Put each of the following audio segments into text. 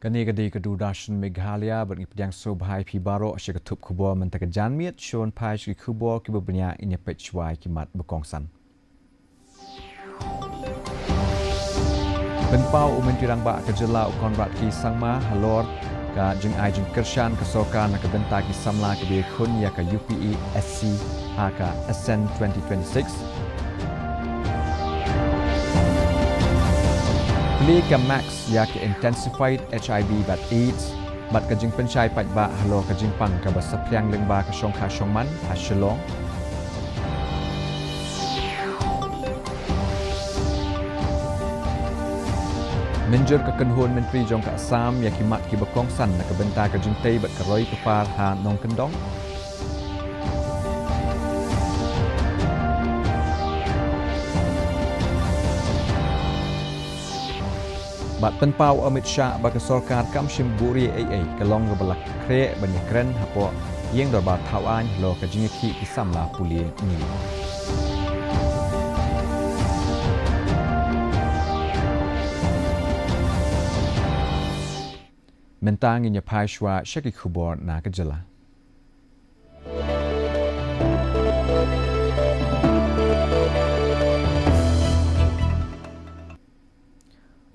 Kanigadi Kadudashan Meghalaya beripdang sobhai pibaro syakatup kubur mentakajan miat Sean Page ki kubur ki berbenya inya pechwai kimat berkongsan. Penpau Menteri Rangba kejela Konrad ki sangma halor ka jeng ai jeng kershan kesokan ka bentak ki samla ki be khun ya ka UPE SC ha ka Ascend 2026. Beli ke Max ya ke intensified HIV bat AIDS bat ke jing pencai pat ba halo ke jing pang ke basa priang lengba ke syong kha syong man ha shalong menjer ke kenhun menteri jong ke Assam ya ki mat ki berkongsan na ke benta ke jing tei bat ke roi ke par ha nong kendong Bat penpau Amit Shah bagi sorkar kam shimburi AA kelong gebelak kre banyak keren hapo yang dorba tawan lo ke jingki kisamla puli ni. Mentang inya paishwa syaki kubor na kejela.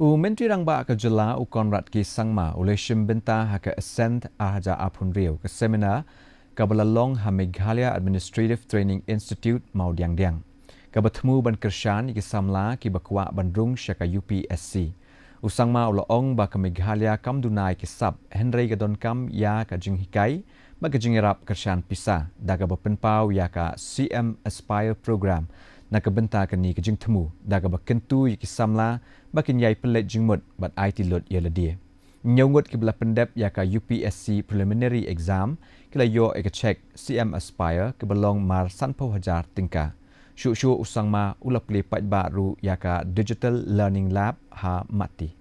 Menteri Rangba kejela Konrad ki sangma oleh Shimbenta haka Ascend ahaja apun riau ke seminar ke belalong ha Meghalaya Administrative Training Institute mau diang-diang. Ke bertemu ban kershan ki samla ki bakwa bandrung syaka UPSC. Usangma ulaong ba ke Meghalaya kam dunai ki sab Henry gadon kam ya ka jing hikai ba ke jing rap kershan pisa daga berpenpau ya ka CM Aspire program na kebenta kini ke jing temu daga berkentu ki samla bakin yai pelet jingmut bat IT lot ya ledia. Nyongut ki belah pendep ya ka UPSC preliminary exam kila yo eka check CM Aspire ke belong mar sanpo hajar tingka. Syuk-syuk usangma ulap li pat baru ya ka digital learning lab ha mati.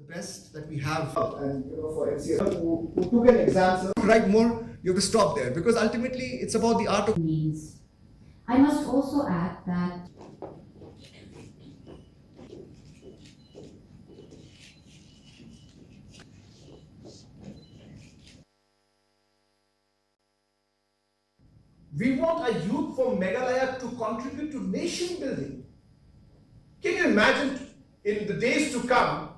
The best that we have and for MCA who took an exam, so write more, you have to stop there because ultimately it's about the art of needs. I must also add that we want a youth from Meghalaya to contribute to nation building. Can you imagine in the days to come,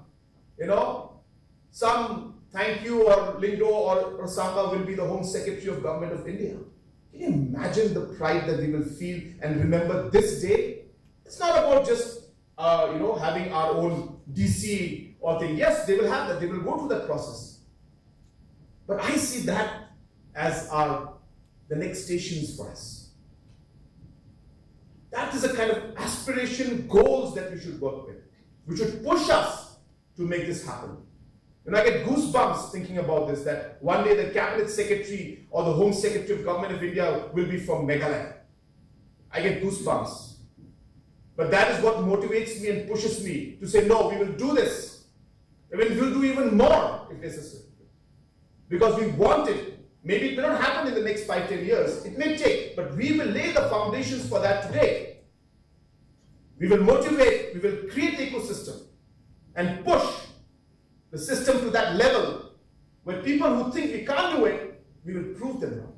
some thank you or Lindo or Samba will be the Home Secretary of Government of India. Can you imagine the pride that they will feel and remember this day? It's not about just, having our own DC or thing. Yes, they will have that. They will go through that process. But I see that as the next stations for us. That is a kind of aspiration, goals that we should work with. We should push us to make this happen. I get goosebumps thinking about this, that one day the Cabinet Secretary or the Home Secretary of Government of India will be from Meghalaya. I get goosebumps. But that is what motivates me and pushes me to say, no, we will do this. I mean, we'll do even more if necessary. Because we want it. Maybe it may not happen in the next 5-10 years. It may take, but we will lay the foundations for that today. We will motivate, we will create the ecosystem and push the system to that level where people who think we can't do it, we will prove them wrong.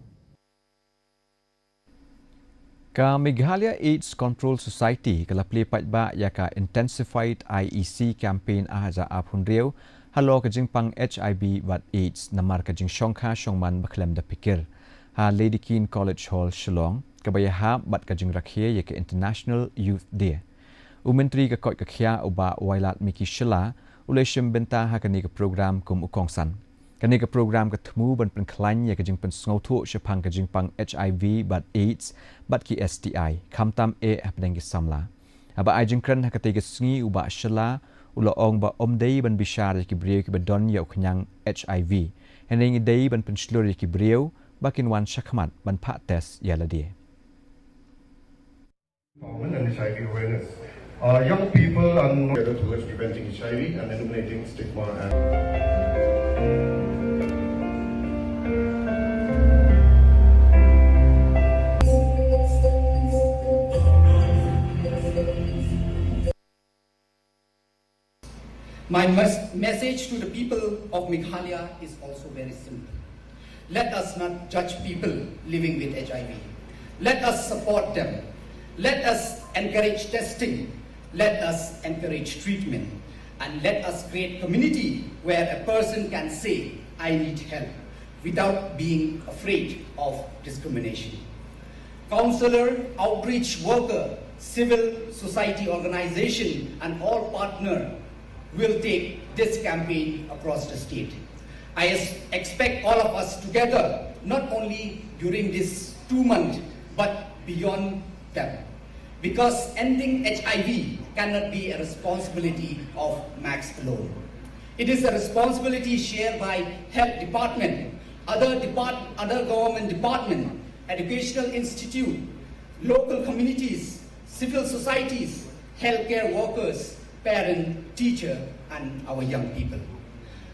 Ka Meghalaya AIDS Control Society kala plipat ba ya ka intensified IEC campaign ahaja apun riau halo ka jingpang HIV bat AIDS namar ka jing syongkha syongman baklem da pikir ha Lady Keane College Hall Shillong ka bayaha bat ka jing rakhia ya ka International Youth Day. Menteri ka koi ka khia uba wailat miki shila oleh Shimbenta ha kani ka program kum ukongsan. Kani ka program ka temu ban penklan ya ka jing pen sngotu syapang ka jing pang HIV bat AIDS bat ki STI kamtam hapdeng ki samla. Aba ai jing kren ha ka tega sngi uba shila ula ong ba omdei ban bishar ki brio ki badon ya uknyang HIV. Heneng dei ban pen slur ki brio bakin wan shakmat ban pa test ya ladi. Common and HIV awareness. Young people are not towards preventing HIV and eliminating stigma My message to the people of Meghalaya is also very simple. Let us not judge people living with HIV. Let us support them. Let us encourage testing. Let us encourage treatment. And let us create community where a person can say, I need help, without being afraid of discrimination. Counselor, outreach worker, civil society organization, and all partners will take this campaign across the state. I expect all of us together, not only during this 2 months, but beyond them. Because ending HIV cannot be a responsibility of Max alone. It is a responsibility shared by Health Department, other government department, educational institute, local communities, civil societies, healthcare workers, parents, teachers, and our young people.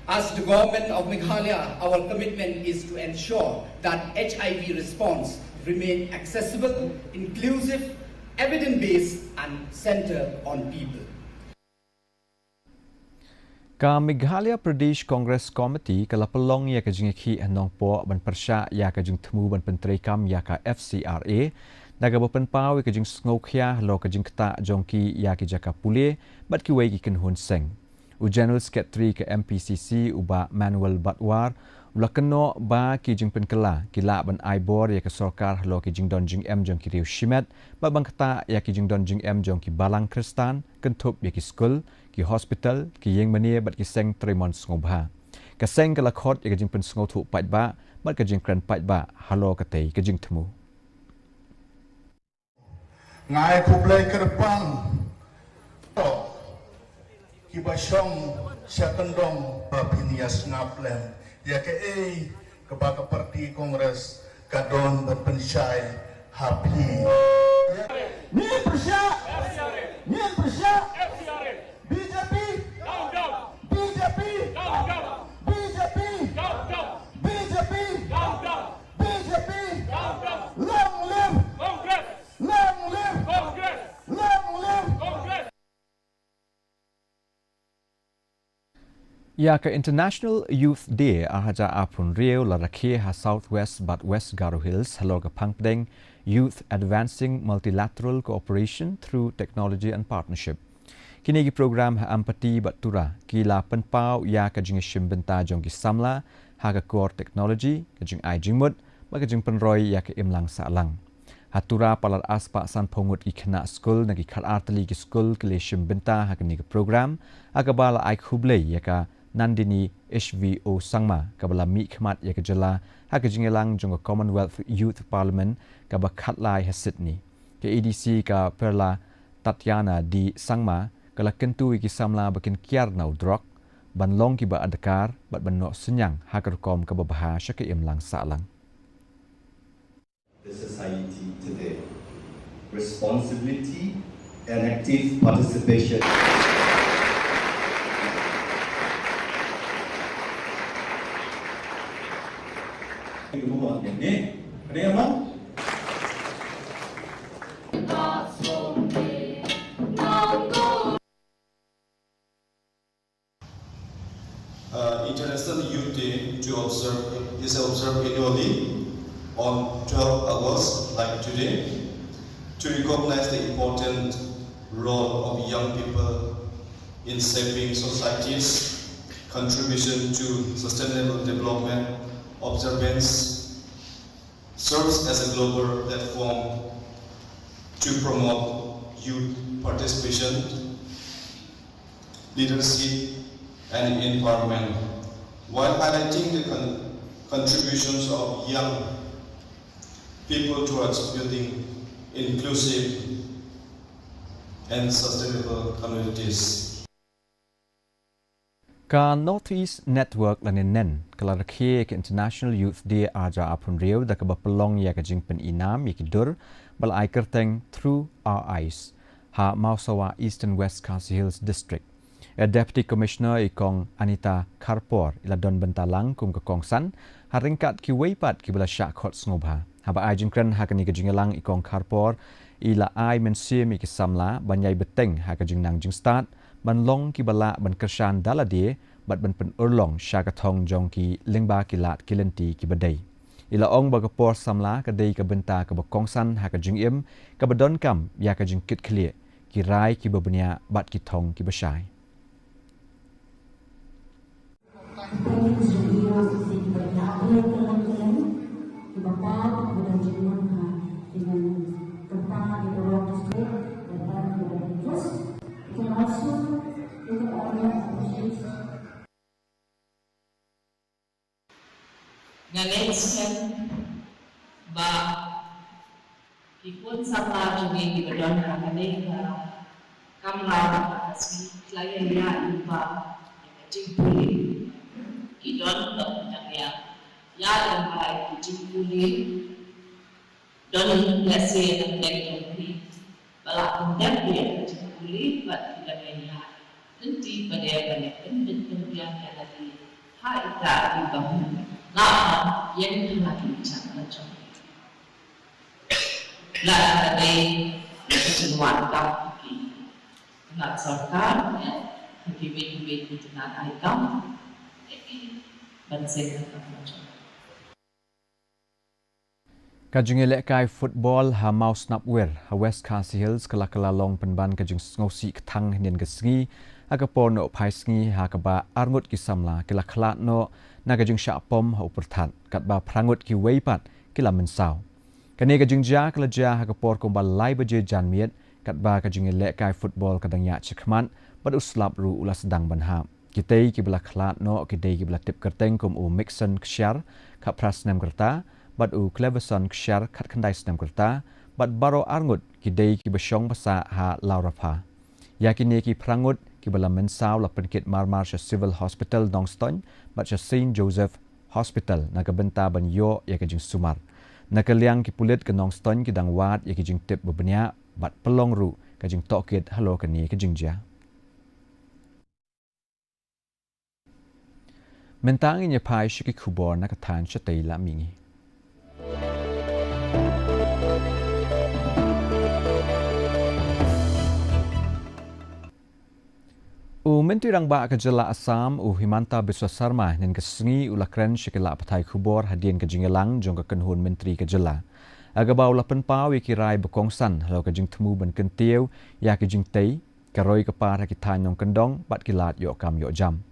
As the government of Meghalaya, our commitment is to ensure that HIV response remain accessible, inclusive, evidence-based, and centered on people. Ka Meghalaya Pradesh Congress Committee kala pelong ya ka jingki anong po ban persya ya ka jing temu ban penteri kam ya ka FCRA daga ban pau ka jing sngokhya lo ka jing kta jongki ya ki jaka pule bat ki wei ki kan hun seng u General Secretary ke MPCC uba Manuel Batwar ula keno ba ki jing penkela kila ban aibor ya ka sarkar lo ki jing don jing M jong ki riu shimet ba bang kta ya ki jing don jing M jong ki balang kristan kentup ya ki skul ki hospital ki yeng mania bat ki seng tremon ngobha ka seng kala khot ya ka jing pen sngo thu pat ba bat ka jing kran pat ba halo ka tei ka jing thmu ngai kublai kerpang ki basong sakendong papinias ngaplen ya ke ke baka parti kongres kadon berpensyai happy ni persya BJP BJP BJP BJP BJP long live Congress long live Congress long live Congress. Ya ke International Youth Day ahaja apun riu la rakhe ha Southwest but West Garo Hills halo ka pangdeng Youth Advancing Multilateral Cooperation through Technology and Partnership. Kini gi program ha ampati batura kila penpau ya ka jing shimbenta jong ki samla ha ka core technology ka jing ai jingmut ba ka jing penroi ya ka imlang salang. Hatura palar aspa san pongut ki khana school na ki khal artali ki school ke le shimbenta ha ka ni program akabala ai khublei ya ka Nandini HVO Sangma kabala mi khmat ya ka jala ha ka jingelang jong Commonwealth Youth Parliament ka ba khatlai ha Sydney ke ADC ka perla Tatiana di Sangma kala kentu ki samla bakin kiar nau drok ban long ki ba adakar bat ban no senyang ha ka kom ka babaha syake imlang salang the society today responsibility and active participation. International Youth Day is observed annually on 12 August, like today, to recognize the important role of young people in shaping society's contribution to sustainable development. Observance serves as a global platform to promote youth participation, leadership, and empowerment, while highlighting the contributions of young people towards building inclusive and sustainable communities. Ka Northeast Network laninen kala rakhe ke International Youth Day aja apun riu da ka pelong ya ka jingpen inam yikidur bal ai kerteng through our eyes ha Mausawa East and West KHASI Hills District. A Deputy Commissioner ikong Anita Karpor ila don bentalang kum ka kongsan haringkat ki weipat ki bala syakhot ngobha haba ai jingkran ha kani ka jingelang ikong Karpor ila ai mensim ki samla banyai beteng ha ka jingnang jing start ban long ki bala ban kershan dalade bat ban pen urlong syakatong jong ki lengba kilat kilenti ki badai ila ong ba kapor samla ka dei ka benta ka bakongsan ha ka jingim ka badon kam ya ka jingkit khlie ki rai ki babnya bat ki thong ki basai Ngalanskan ba kipun sama juga di badan kami kamera si klien ya iba cimpuli kidon tak punya ya dan baik cimpuli don biasa dan cimpuli balak pendek dia cimpuli buat tidak ya nanti pada banyak pendidikan yang ada hai tak di bawah nah yang lagi cakap macam lah ada keseluruhan kaki nak serta kibit-kibit itu nak item bensek macam kajing elekai football ha mau snapwer ha West KHASI Hills kala long penban kajing ngosi ketang nen kesngi aga porno pai sngi ha ka ba arngut ki samla kila khlat no naga jing sha pom ha uperthat kat ba prangut ki weipat kila mensau kane ka jing ja kala ja ha ka por ko ba lai baje jan miet kat ba ka jing le kai football kadang ya chikman bad uslap ru ula sedang banha kitei ki bla khlat no kitei ki bla tip kerteng kum u mixon kshar kha prasnem kerta bad u cleverson kshar khat khandai snem kerta bad baro arngut kitei ki basong basa ha laurapha yakini ki prangut ki bala mensau la penkit marmar civil hospital dongston bat St Joseph hospital naga benta ban yo ya kajing sumar nakaliang ki pulit ke nongston ki dang wat ya kajing tip bebenya bat pelong ru kajing tokit halo kani kajing ja mentang inya pai shiki kubor nakatan chatei la mingi Menteri Rang Ba Kejala Assam Himanta Biswa Sarma nen kesengi ulakren shikila patai kubor hadian kejingelang jong kenhun Menteri Kejala. Agabau lapen pau ikirai bekongsan halau kejing temu ban kentiu ya kejing tei karoi kepar hakitan nong kendong bat kilat yo kam yo jam.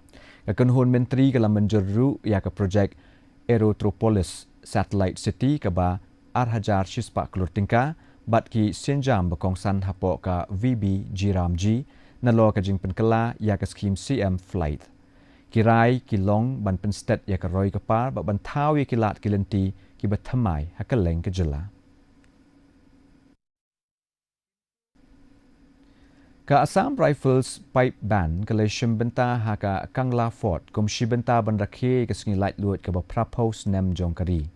Kenhun Menteri kala menjeru ya ke projek Aerotropolis Satellite City kaba Arhajar Shispa Klur Tingka bat ki senjam bekongsan hapo ka VB Jiramji nalo kajing penkela ya ke skim CM flight kirai kilong ban penstet ya ke roi kepar ba ban thau ya kilat kilenti ki bathamai hakaleng kejela ka Assam Rifles pipe band kaleshim benta haka Kangla Fort kumshi benta ban rakhe ke singi light luat ke ba prapos nem jongkari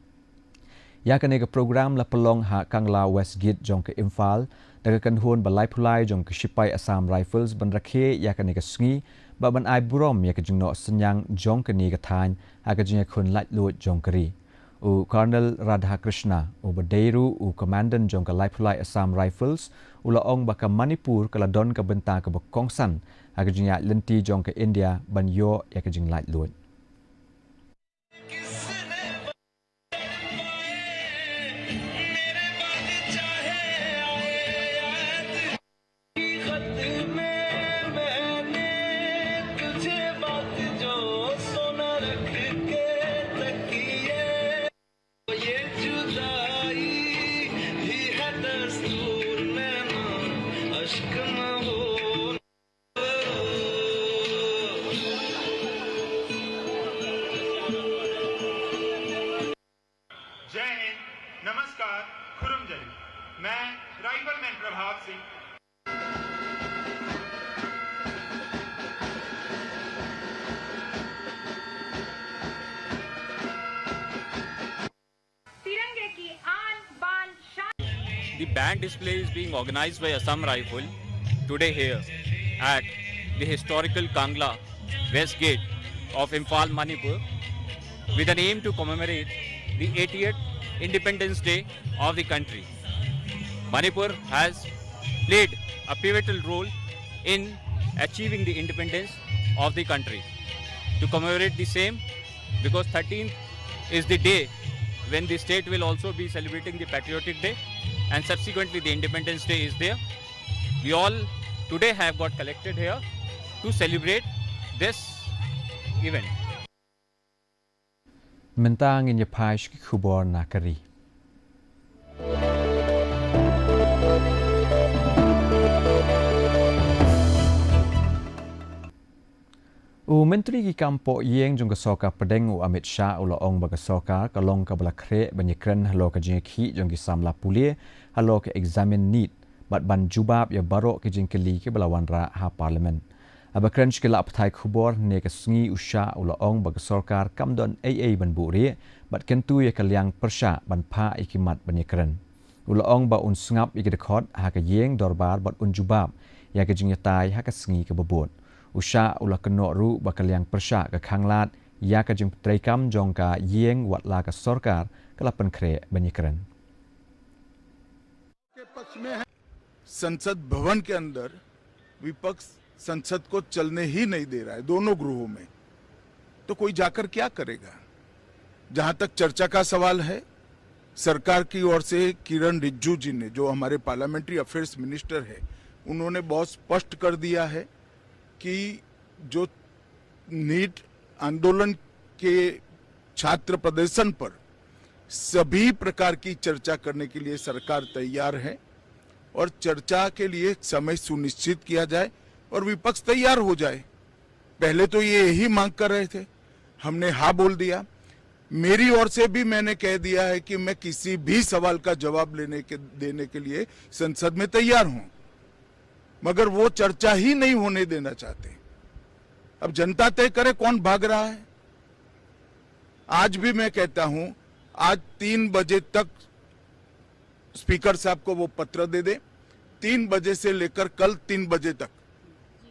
ya kane ke program la pelong ha Kangla Westgate jong ke Imphal daga kanhun balai pulai jong ke Shipai Assam Rifles ban rakhe ya kane ke sngi ba ban ai burom ya ke jingno senyang jong ke ni ke than ha ke jing khun light luat jong kari u Colonel Radha Krishna u Badeiru u Commandant jong ke lai pulai Assam Rifles u laong ba ka Manipur kala don ka benta ke bakongsan ha ke jing ya lenti jong ke India ban yo ya ke jing light luat The band display is being organized by Assam Rifle today here at the historical Kangla West Gate of Imphal, Manipur, with an aim to commemorate the 80th Independence Day of the country. Manipur has played a pivotal role in achieving the independence of the country. To commemorate the same, because 13th is the day when the state will also be celebrating the Patriotic Day, and subsequently the Independence Day is there. We all today have got collected here to celebrate this event. Mentang in Yapash Kubor Nakari. Menteri ki kampo yeng jong kesoka pedeng Amit Shah ulo ong ba kesoka kalong ka bala kre banyekren halo ka jing ki jong ki samla pulie halo ka examine neat bat ban jubab ya baro ki jing keli ki bala wanra ha parliament. Abakren shkila apthai khubor ne ka sngi usha ulo ong ba kesorkar kamdon AA ban buri bat kentu ya kalyang persha ban pha ikimat banyekren. Ulo ong ba un sngap ikidekot ha ka yeng dorbar bat un jubab ya ka jing yatai ha ka sngi ka babot. Usha ulah kenok ru bakal yang persya ke khanglat ya ka jing petrekam jong ka yeng watla ka sorkar kelapan kre banyekren. संसद भवन के अंदर विपक्ष संसद को चलने ही नहीं दे रहा है दोनों गृहों में, तो कोई जाकर क्या करेगा? जहां तक चर्चा का सवाल है, सरकार की ओर से किरण रिजिजू जी ने, जो हमारे पार्लियामेंट्री अफेयर्स मिनिस्टर है, उन्होंने बहुत स्पष्ट कर दिया है कि जो नीट आंदोलन के छात्र प्रदर्शन पर सभी प्रकार की चर्चा करने के लिए सरकार तैयार है और चर्चा के लिए समय सुनिश्चित किया जाए और विपक्ष तैयार हो जाए। पहले तो ये यही मांग कर रहे थे, हमने हाँ बोल दिया। मेरी ओर से भी मैंने कह दिया है कि मैं किसी भी सवाल का जवाब देने के लिए संसद में तैयार हूं, मगर वो चर्चा ही नहीं होने देना चाहते। अब जनता तय करे कौन भाग रहा है। आज भी मैं कहता हूं, आज 3 बजे तक स्पीकर साहब को वो पत्र दे दे, 3 बजे से लेकर कल 3 बजे तक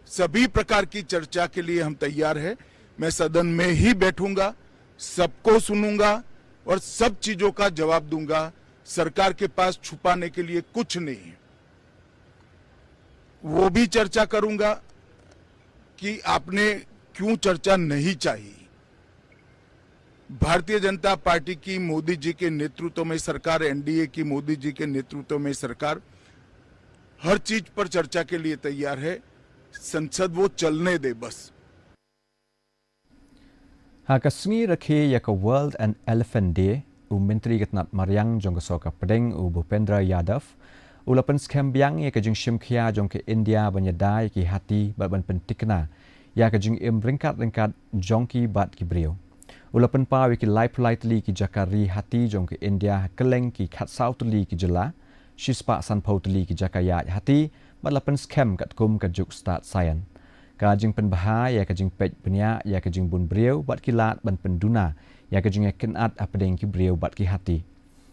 सभी प्रकार की चर्चा के लिए हम तैयार हैं। मैं सदन में ही बैठूंगा, सबको सुनूंगा और सब चीजों का जवाब दूंगा। सरकार के पास छुपाने के लिए कुछ नहीं है। वो भी चर्चा करूंगा कि आपने क्यों चर्चा नहीं चाहिए। भारतीय जनता पार्टी की मोदी जी के नेतृत्व में सरकार, एनडीए की मोदी जी के नेतृत्व में सरकार हर चीज पर चर्चा के लिए तैयार है। संसद वो चलने दे बस। Hakasngi rakhe yaka World and Elephant Day Menteri Ketnat Mariang jong kesoka pedeng Bhupendra Yadav ulapan skembiang ya kajing shimkhia jong ke India banyadai ki hati ban pentikna ya kajing ringkat jong ki bat ki brio ulapan pawi ki politely ki jakari hati jong ke India keleng ki khat sautli ki jela shispa sanpautli ki jakaya hati balapan skem kat kum kajuk start sayan kajing penbaha ya kajing pej penya ya kajing bun brio bat kilat ban penduna ya kajing kenat apedeng ki brio bat ki hati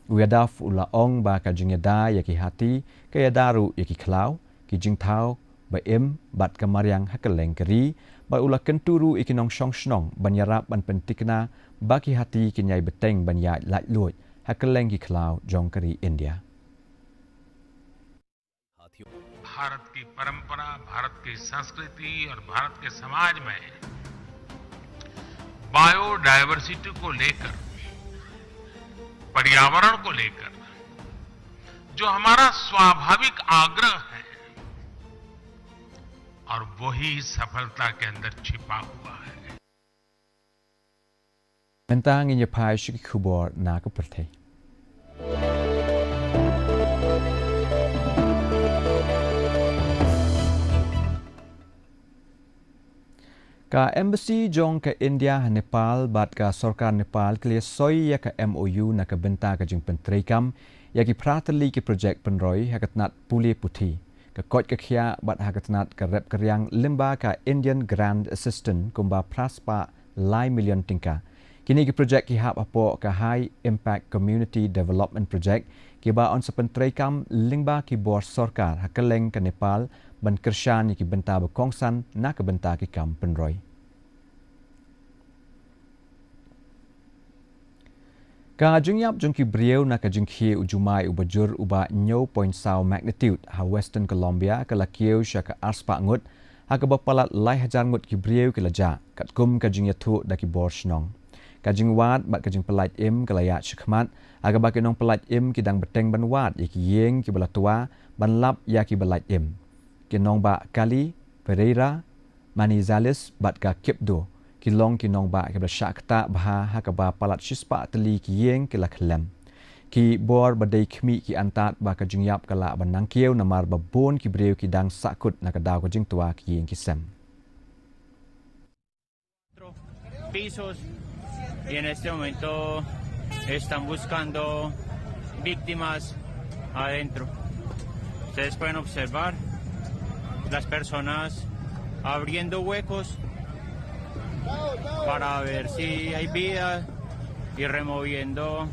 Uyadaf ula ong ba kajing yada ya ki hati kaya daru ya ki klau ki jing tau ba bat kamariang hakeleng keri ba ula kenturu ikinong shong shnong banyarap ban pentikna ba ki hati kinyai beteng banyai lait luoj hakeleng ki klau jong keri India. Bharat की परंपरा, भारत की संस्कृति और भारत के समाज में बायोडायवर्सिटी को लेकर, पर्यावरण को लेकर जो हमारा स्वाभाविक आग्रह है और वही सफलता के अंदर छिपा हुआ है। Mentang in Yapai Shiki Kubor Naka Perte. Ka embassy jong ka India Nepal bat ka sorkar Nepal klia soi ya ka MOU na ka benta ka jing pentrekam ya ki pratali ki project penroi hakatnat puli puthi ka kot ka khia bat hakatnat ka rep karyang limba ka Indian Grand Assistant kumba praspa lai million tingka kini ki project ki hap apo ka high impact community development project ki ba on sepentrekam lingba ki bor sorkar hakeleng ka Nepal ban kershan ki benta bekongsan na ka benta ki kam penroi. Ka jungyap jungki brio na ka jungki ujumai ubajur uba nyo point saw magnitude ha Western Colombia ka lakieu sya ka arspa ngut haka bapalat lai hajar ngut ki brieu ki laja kat kum ka jing yatu da ki bor shnong ka jing wat bat ka jing pelait im ka laya chkhmat aga ba ki nong pelait im ki dang beteng ban wat ki yeng ki balatua ban lap ya ki belait im ki nong ba kali Pereira Manizales bat ka kipdo ki long ki nong ba ki bashakta bha haka ba palat shispa teli ki yeng ki laklem ki bor badai khmi ki antat ba ka jingyap kala banang kieu namar babon ki breu ki dang sakut na kadaw ko jing tua ki yeng ki sem pisos y en este momento están buscando víctimas adentro. Ustedes pueden observar las personas abriendo huecos para ver si hay vida y removiendo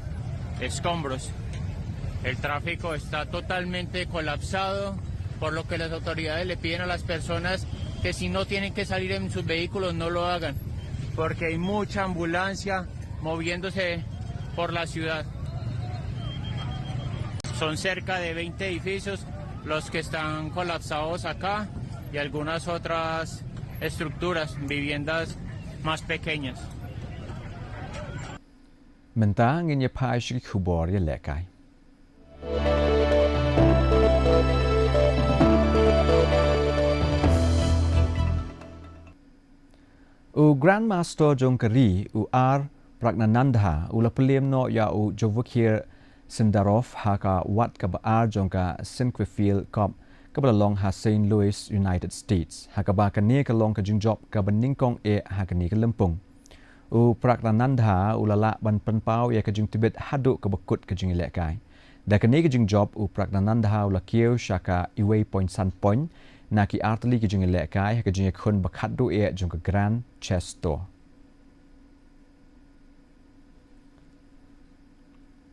escombros. El tráfico está totalmente colapsado, por lo que las autoridades le piden a las personas que si no tienen que salir en sus vehículos no lo hagan, porque hay mucha ambulancia moviéndose por la ciudad. Son cerca de 20 edificios los que están colapsados acá y algunas otras estructuras, viviendas más pequeñas. Menta ngin ye pai shi khubor ye lekai u grandmaster jongkari u r pragnanandha u lapelem no ya u jovukir Sindarov haka wat ka ar jongka Sinquefield Cop ka long ha St. Louis United States haka ba ka ne ka long ka jingjop ka baningkong e haka ni ka lempung u prakranandha ulala ban penpau ya ka jing tibet hadu ka bakut ka jing lekai da ka ne ka jingjop u prakranandha ula kieu shaka iway point san point na ki artli ka jing lekai haka jing khun bakhadu e jong ka Grand Chesto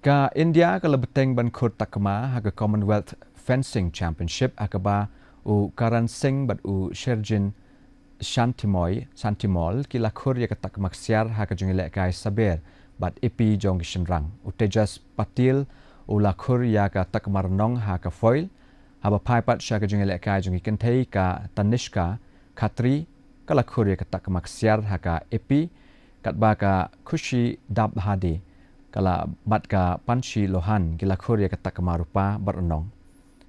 ka India ka lebeteng ban khut takma haka Commonwealth Fencing Championship akaba u Karan Singh bat u Sherjin Shantimol ki lakhur ya katak maksiar ha ka jung lekai saber bat epi jong shinrang u Tejas Patil u lakhur ya ka tak marnong ha ka foil ha ba pai pat sha ka jung lekai jung ikan thei ka Tanishka Khatri ka lakhur ya katak maksiar ha ka epi kat ba ka Khushi Dabhadi kala bat ka Panchi Lohan ki lakhur ya katak marupa barnong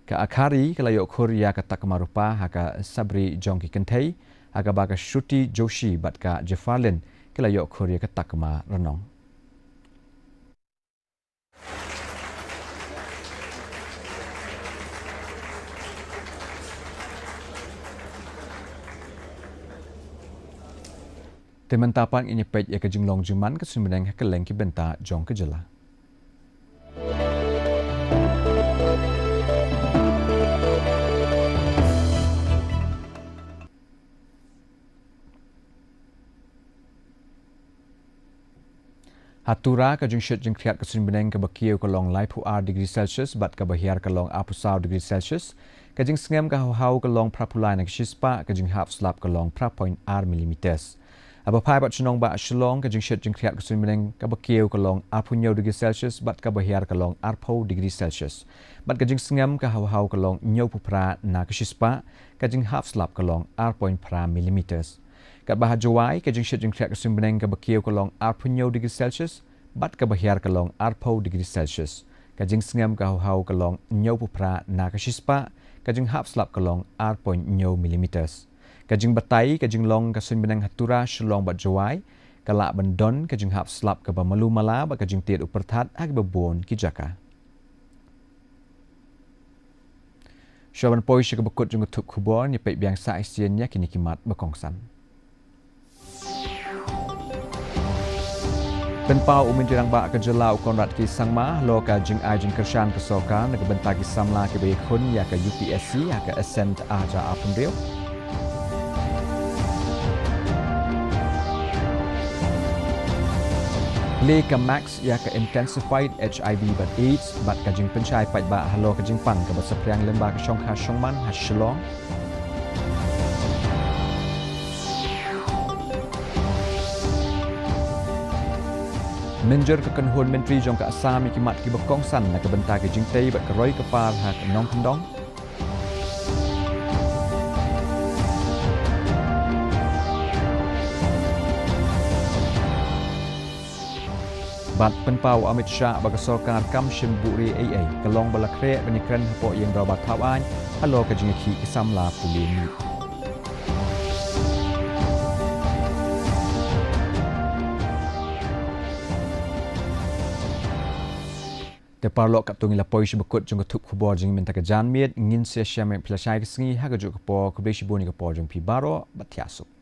ka Akhari kala yo khur ya katak marupa ha ka Sabri jong ikan thei aga baga Shruti Joshi bat ka Jefalin kila yo Korea ka takma ranong Tementapan ini pej ya ka jinglong juman ka sumbeneng ka leng ki benta jong ka jela Hatura ka jing shet jing kriat ka sumbeneng ka bakieu ka long lai pu r degree Celsius bat ka bahiar ka long apusau degree Celsius ka jing sngem ka hau ka long prapulai na shispa ka jing half slap ka long prapoint r millimeters aba pai bat chnong ba shlong ka jing shet jing kriat ka sumbeneng ka bakieu ka long apunyo degree Celsius bat ka bahiar ka long arpo degree Celsius bat ka jing sngem ka hau ka long nyo pu pra na ka shispa ka jing half slap ka long r.pra millimeters kat bahar Jawai ka jing shet jing kriat ka sumbeneng ka bakieu ka long arpunyo degree Celsius bat ka bahiar ka long arpo degree Celsius ka jing sngam ka hau ka long nyo pu pra na ka shispa ka jing half slap ka long r.nyo millimeters ka jing batai ka jing long ka sumbeneng hatura shlong bat Jawai ka la bandon ka jing half slap ka ba malu mala ba ka jing tiet uperthat ag babon ki jaka Shaban poi shi ka bakut jung thuk khubor ni pe biang sa isien nya kini kimat bakongsan Penpau umin dirang ba ka jelau konrat ki sangma lo ka jing ai jing kershan kesoka na ka benta ki samla ki be khun ya ka UPSC ya ka ascent aja apun rio le ka max ya ka intensified HIV but AIDS bat ka jing penchai pai ba halo ka jing pan ka ba sapriang lemba ka shong kha shongman ha shlong Menjer ke kenhun menteri jong ka Assam ki mat ki bakong san na ka benta ki jing tei bat ka roi ka par ha ka nong kandong Bat penpau Amit Shah bagasorkar kam shimburi AA kalong balakre benikran hapo yang rabat tawan halo kajingki isamla pulini. Deparlok kaptung ila poi shibukut jung tup khubor jing minta ka janmiet ngin se syame plasai kesengi ha ka juk po kubli shibuni ka po jung pi baro batiasuk.